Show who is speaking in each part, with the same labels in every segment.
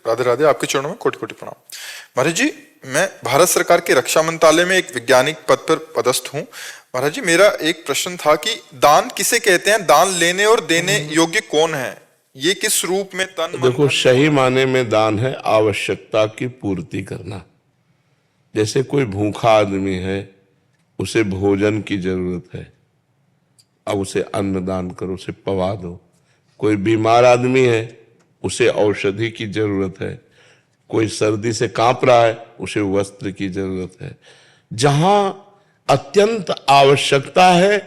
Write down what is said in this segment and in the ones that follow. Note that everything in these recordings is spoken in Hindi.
Speaker 1: राधे राधे, आपके चरणों में कोटि कोटि प्रणाम। महाराज जी, मैं भारत सरकार के रक्षा मंत्रालय में एक वैज्ञानिक पद पर पदस्थ हूँ। महाराज जी, मेरा एक प्रश्न था कि दान किसे कहते हैं, दान लेने और देने योग्य कौन है, ये किस रूप में तन मन
Speaker 2: देखो,
Speaker 1: धन
Speaker 2: सही माने में दान है आवश्यकता की पूर्ति करना। जैसे कोई भूखा आदमी है, उसे भोजन की जरूरत है, अब उसे अन्न दान करो, उसे पवा दो। कोई बीमार आदमी है, उसे औषधि की जरूरत है। कोई सर्दी से कांप रहा है, उसे वस्त्र की जरूरत है। जहां अत्यंत आवश्यकता है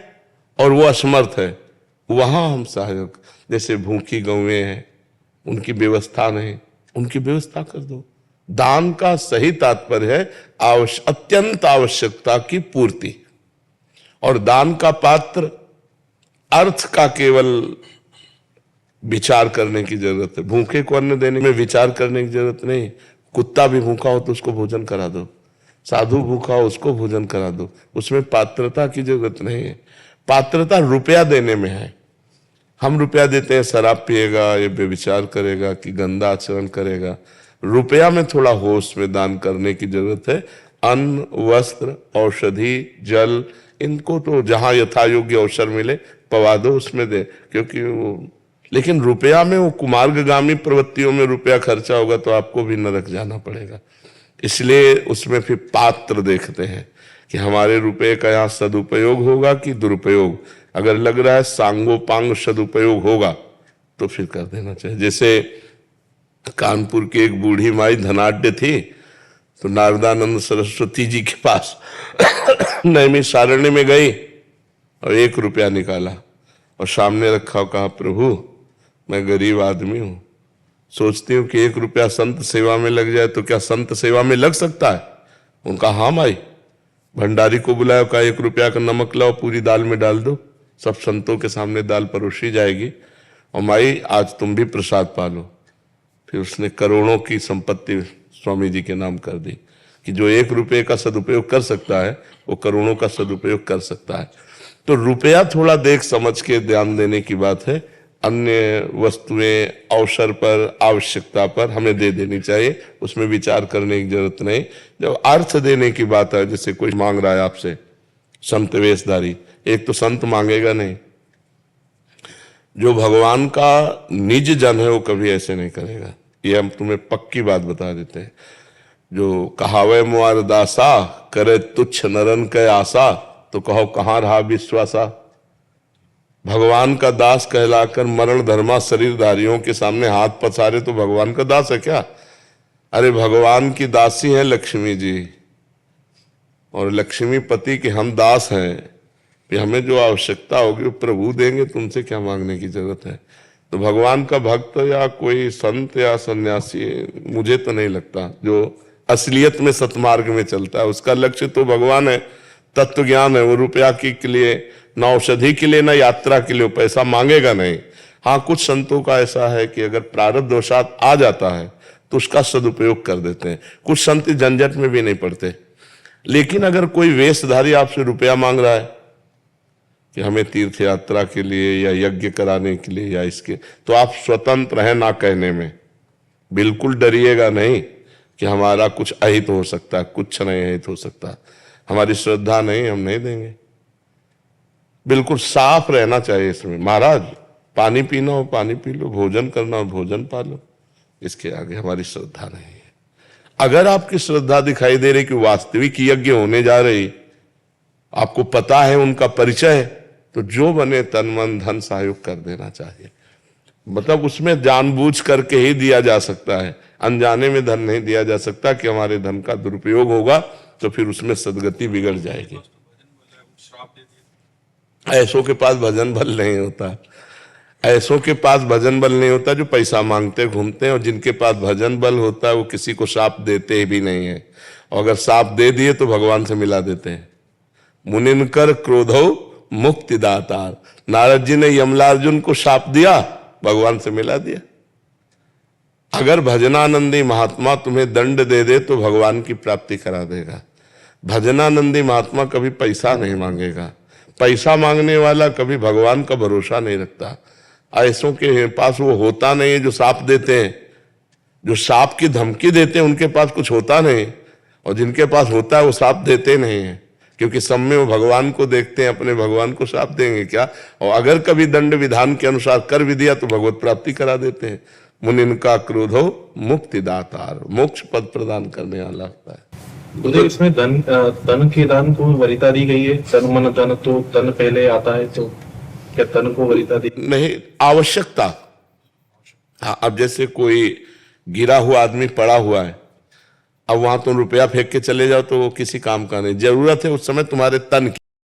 Speaker 2: और वो असमर्थ है, वहां हम सहायक। जैसे भूखी गौएं हैं, उनकी व्यवस्था नहीं, उनकी व्यवस्था कर दो। दान का सही तात्पर्य है अत्यंत आवश्यकता की पूर्ति। और दान का पात्र अर्थ का केवल विचार करने की जरूरत है। भूखे को अन्न देने में विचार करने की जरूरत नहीं। कुत्ता भी भूखा हो तो उसको भोजन करा दो, साधु भूखा हो उसको भोजन करा दो, उसमें पात्रता की जरूरत नहीं है। पात्रता रुपया देने में है। हम रुपया देते हैं, शराब पिएगा, ये व्यभिचार करेगा कि गंदा आचरण करेगा। रुपया में थोड़ा होश में दान करने की जरूरत है। अन्न, वस्त्र, औषधि, जल, इनको तो जहां यथा योग्य अवसर मिले पवा दो, उसमें दे। क्योंकि वो, लेकिन रुपया में वो कुमार्गगामी प्रवृत्तियों में रुपया खर्चा होगा तो आपको भी नरक जाना पड़ेगा। इसलिए उसमें फिर पात्र देखते हैं कि हमारे रुपये का यहाँ सदुपयोग होगा कि दुरुपयोग। अगर लग रहा है सांगोपांग सदुपयोग होगा तो फिर कर देना चाहिए। जैसे कानपुर की एक बूढ़ी माई धनाढ्य थी, तो नारदानंद सरस्वती जी के पास नैमिषारण्य में गई और 1 रुपया निकाला और सामने रखा और कहा, प्रभु मैं गरीब आदमी हूं, सोचती हूँ कि 1 रुपया संत सेवा में लग जाए तो क्या संत सेवा में लग सकता है? उनका हाँ माई। भंडारी को बुलाया, कहा 1 रुपया का नमक लाओ, पूरी दाल में डाल दो, सब संतों के सामने दाल परोसी जाएगी, और माई आज तुम भी प्रसाद पालो। फिर उसने करोड़ों की संपत्ति स्वामी जी के नाम कर दी कि जो 1 रुपये का सदुपयोग कर सकता है वो करोड़ों का सदुपयोग कर सकता है। तो रुपया थोड़ा देख समझ के ध्यान देने की बात है। अन्य वस्तुएं अवसर पर, आवश्यकता पर हमें दे देनी चाहिए, उसमें विचार करने की जरूरत नहीं। जब अर्थ देने की बात है, जैसे कोई मांग रहा है आपसे, संत वेशधारी, एक तो संत मांगेगा नहीं, जो भगवान का निज जन है वो कभी ऐसे नहीं करेगा। ये हम तुम्हें पक्की बात बता देते हैं। जो कहावे मुआर दासा, करे तुच्छ नरन के आशा, तो कहो कहाँ रहा विश्वासा। भगवान का दास कहलाकर मरण धर्मा शरीरधारियों के सामने हाथ पसारे तो भगवान का दास है क्या? अरे भगवान की दासी है लक्ष्मी जी, और लक्ष्मी पति के हम दास हैं। कि हमें जो आवश्यकता होगी वो प्रभु देंगे, तुमसे क्या मांगने की जरूरत है? तो भगवान का भक्त या कोई संत या सन्यासी, मुझे तो नहीं लगता जो असलियत में सतमार्ग में चलता है, उसका लक्ष्य तो भगवान है, तत्व ज्ञान है। वो रुपया के लिए, ना औषधि के लिए, ना यात्रा के लिए पैसा मांगेगा नहीं। हाँ, कुछ संतों का ऐसा है कि अगर प्रारब्ध दोषात आ जाता है तो उसका सदुपयोग कर देते हैं। कुछ संत झंझट में भी नहीं पड़ते। लेकिन अगर कोई वेशधारी आपसे रुपया मांग रहा है कि हमें तीर्थ यात्रा के लिए या यज्ञ कराने के लिए या इसके, तो आप स्वतंत्र हैं ना कहने में। बिल्कुल डरिएगा नहीं कि हमारा कुछ अहित हो सकता है, कुछ नहीं अहित हो सकता, हमारी श्रद्धा नहीं, हम नहीं देंगे। बिल्कुल साफ रहना चाहिए इसमें। महाराज पानी पीना हो पानी पी लो, भोजन करना हो भोजन पा लो, इसके आगे हमारी श्रद्धा नहीं है। अगर आपकी श्रद्धा दिखाई दे रही कि वास्तविक यज्ञ होने जा रही, आपको पता है उनका परिचय, तो जो बने तन मन धन सहयोग कर देना चाहिए। मतलब उसमें जानबूझ करके ही दिया जा सकता है, अनजाने में धन नहीं दिया जा सकता कि हमारे धन का दुरुपयोग होगा तो फिर उसमें सदगति बिगड़ जाएगी। ऐसों के पास भजन बल नहीं होता, ऐसों के पास भजन बल नहीं होता जो पैसा मांगते घूमते हैं, और जिनके पास भजन बल होता है वो किसी को शाप देते भी नहीं है, और अगर शाप दे दिए तो भगवान से मिला देते हैं। मुनिनकर क्रोधो मुक्ति दातार, नारद जी ने यमलार्जुन को शाप दिया, भगवान से मिला दिया। अगर भजनानंदी महात्मा तुम्हें दंड दे दे तो भगवान की प्राप्ति करा देगा। भजनानंदी महात्मा कभी पैसा नहीं मांगेगा। पैसा मांगने वाला कभी भगवान का भरोसा नहीं रखता। ऐसों के पास वो होता नहीं है जो साप देते हैं। जो सांप की धमकी देते हैं उनके पास कुछ होता नहीं, और जिनके पास होता है वो सांप देते नहीं है, क्योंकि सब में वो भगवान को देखते हैं, अपने भगवान को सांप देंगे क्या। और अगर कभी दंड विधान के अनुसार कर भी दिया तो भगवत प्राप्ति करा देते हैं। मुनिन का क्रोधो मुक्ति दातार, मोक्ष पद प्रदान करने वाला होता है।
Speaker 3: मुझे इसमें तन के दान को वरीयता दी गई है। तन मन धन, तो तन पहले आता है, तो क्या तन को वरीयता दी
Speaker 2: नहीं, आवश्यकता। हाँ, अब जैसे कोई गिरा हुआ आदमी पड़ा हुआ है, अब वहां तुम रुपया फेंक के चले जाओ तो वो किसी काम का नहीं। जरूरत है उस समय तुम्हारे तन की।